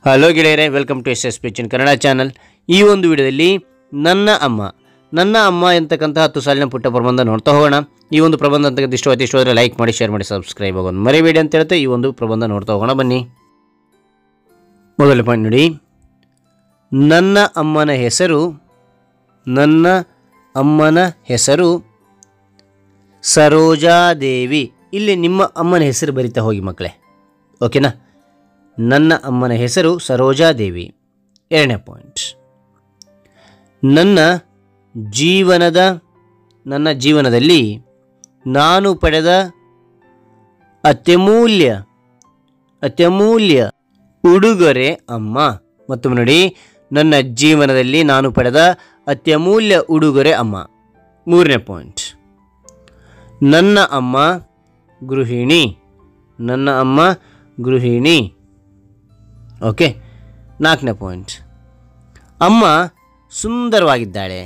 Hello ಗೆಳೆಯರೆ, welcome to S pitch in Kannada channel. ಈ ಒಂದು ವಿಡಿಯೋದಲ್ಲಿ ನನ್ನ ಅಮ್ಮ ಎಂತಕ್ಕಂಥ 10 ಸಾಲಿನ ಪುಟ್ಟ ಪ್ರಬಂಧ ನೋಡ್ತಾ ಹೋಗೋಣ. ಈ ಒಂದು ಪ್ರಬಂಧ ಅಂತಕ್ಕಂಥ ಇಷ್ಟವಾದರೆ ಲೈಕ್ ಮಾಡಿ, ಶೇರ್ ಮಾಡಿ, ಸಬ್ಸ್ಕ್ರೈಬ್ ಆಗೋದು ಮರಿಬೇಡಿ ಅಂತ ಹೇಳ್ತಾ ಈ ಒಂದು ಪ್ರಬಂಧ ನೋಡ್ತಾ ಹೋಗೋಣ ಬನ್ನಿ. ಮೊದಲ ಪಾಯಿಂಟ್ ನೋಡಿ, ನನ್ನ ಅಮ್ಮನ ಹೆಸರು ಸರೋಜಾದೇವಿ. ಇಲ್ಲಿ ನಿಮ್ಮ ಅಮ್ಮನ ಹೆಸರು ಬರಿತಾ ಹೋಗಿ ಮಕ್ಕಳೇ, ಓಕೆನಾ? ನನ್ನ ಅಮ್ಮನ ಹೆಸರು ಸರೋಜಾದೇವಿ. ಎರಡನೇ ಪಾಯಿಂಟ್, ನನ್ನ ಜೀವನದಲ್ಲಿ ನಾನು ಪಡೆದ ಅತ್ಯಮೂಲ್ಯ ಉಡುಗೊರೆ ಅಮ್ಮ. ಮತ್ತೊಮ್ಮೆ ನೋಡಿ, ನನ್ನ ಜೀವನದಲ್ಲಿ ನಾನು ಪಡೆದ ಅತ್ಯಮೂಲ್ಯ ಉಡುಗೊರೆ ಅಮ್ಮ. ಮೂರನೇ ಪಾಯಿಂಟ್, ನನ್ನ ಅಮ್ಮ ಗೃಹಿಣಿ. ಓಕೆ. ನಾಲ್ಕನೇ ಪಾಯಿಂಟ್, ಅಮ್ಮ ಸುಂದರವಾಗಿದ್ದಾಳೆ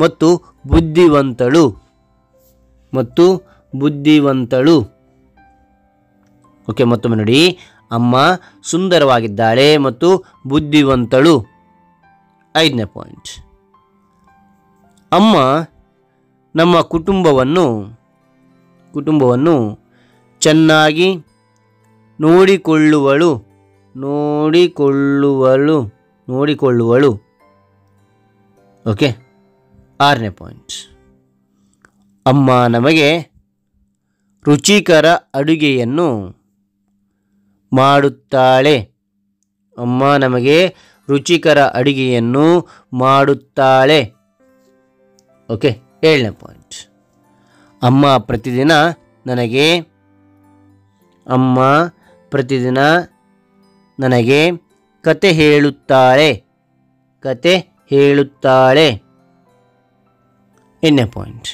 ಮತ್ತು ಬುದ್ಧಿವಂತಳು. ಓಕೆ, ಮತ್ತೊಮ್ಮೆ ನೋಡಿ, ಅಮ್ಮ ಸುಂದರವಾಗಿದ್ದಾಳೆ ಮತ್ತು ಬುದ್ಧಿವಂತಳು. ಐದನೇ ಪಾಯಿಂಟ್, ಅಮ್ಮ ನಮ್ಮ ಕುಟುಂಬವನ್ನು ಚೆನ್ನಾಗಿ ನೋಡಿಕೊಳ್ಳುವಳು. ಓಕೆ. ಆರನೇ ಪಾಯಿಂಟ್, ಅಮ್ಮ ನಮಗೆ ರುಚಿಕರ ಅಡುಗೆಯನ್ನು ಮಾಡುತ್ತಾಳೆ. ಓಕೆ. ಏಳನೇ ಪಾಯಿಂಟ್, ಅಮ್ಮ ಪ್ರತಿದಿನ ನನಗೆ ಕತೆ ಹೇಳುತ್ತಾಳೆ. ಎಂಟನೇ ಪಾಯಿಂಟ್,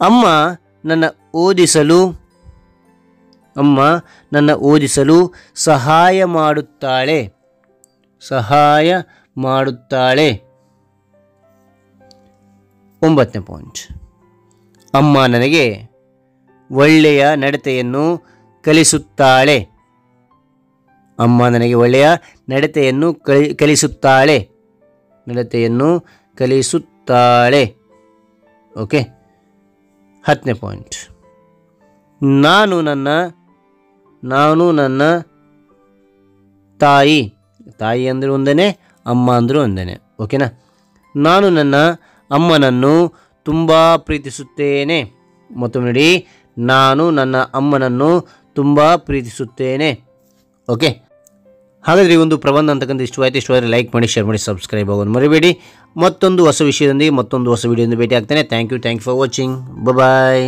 ಅಮ್ಮ ನನ್ನ ಓದಿಸಲು ಸಹಾಯ ಮಾಡುತ್ತಾಳೆ. ಒಂಬತ್ತನೇ ಪಾಯಿಂಟ್, ಅಮ್ಮ ನನಗೆ ಒಳ್ಳೆಯ ನಡತೆಯನ್ನು ಕಲಿಸುತ್ತಾಳೆ. ಓಕೆ. ಹತ್ತನೇ ಪಾಯಿಂಟ್, ನಾನು ನನ್ನ ತಾಯಿ ಅಂದರೆ ಒಂದೇನೆ, ಅಮ್ಮ ಅಂದರೂ ಒಂದೇನೆ. ಓಕೆನಾ? ನಾನು ನನ್ನ ಅಮ್ಮನನ್ನು ತುಂಬ ಪ್ರೀತಿಸುತ್ತೇನೆ. ಮತ್ತೊಮ್ಮೆ ನೋಡಿ, ನಾನು ನನ್ನ ಅಮ್ಮನನ್ನು ತುಂಬ ಪ್ರೀತಿಸುತ್ತೇನೆ. ಓಕೆ. ಹಾಗಾದರೆ ಈ ಒಂದು ಪ್ರಬಂಧ ಅಂತಕ್ಕಂಥ ಇಷ್ಟವಾದರೆ ಲೈಕ್ ಮಾಡಿ, ಶೇರ್ ಮಾಡಿ, ಸಬ್ಸ್ಕ್ರೈಬ್ ಆಗೋದು ಮರಿಬೇಡಿ. ಮತ್ತೊಂದು ಹೊಸ ವಿಷಯದೊಂದಿಗೆ ಮತ್ತೊಂದು ಹೊಸ ವಿಡಿಯೋದಿಂದ ಭೇಟಿ ಆಗ್ತೇನೆ. Thank you for watching. Bye.